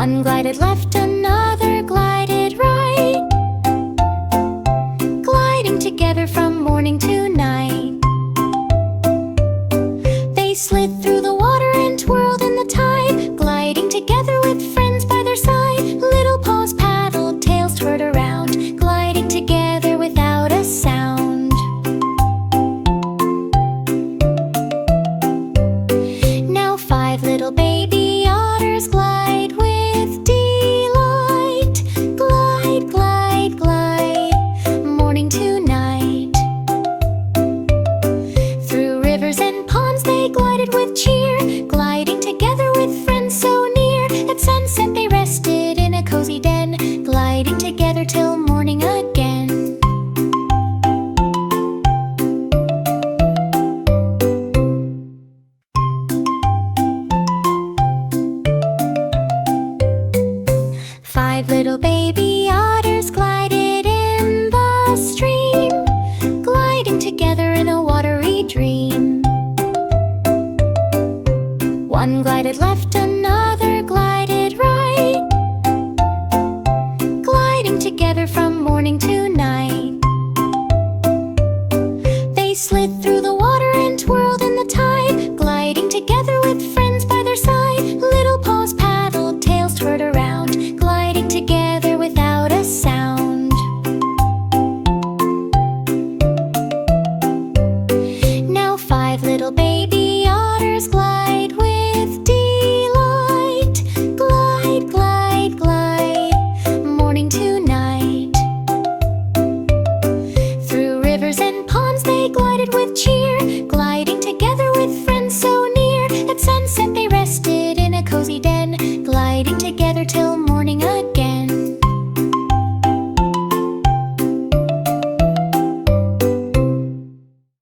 One glided left, another glided right, gliding together from morning to night. They slid through the water and twirled in the tide, gliding together with friends by their side. Little paws paddled, tails twirled around, gliding together without a sound. Now 5 little baby otters glide with delight, glide, glide, glide, morning to night. Through rivers and ponds they glided with cheer, gliding together with friends so near. At sunset they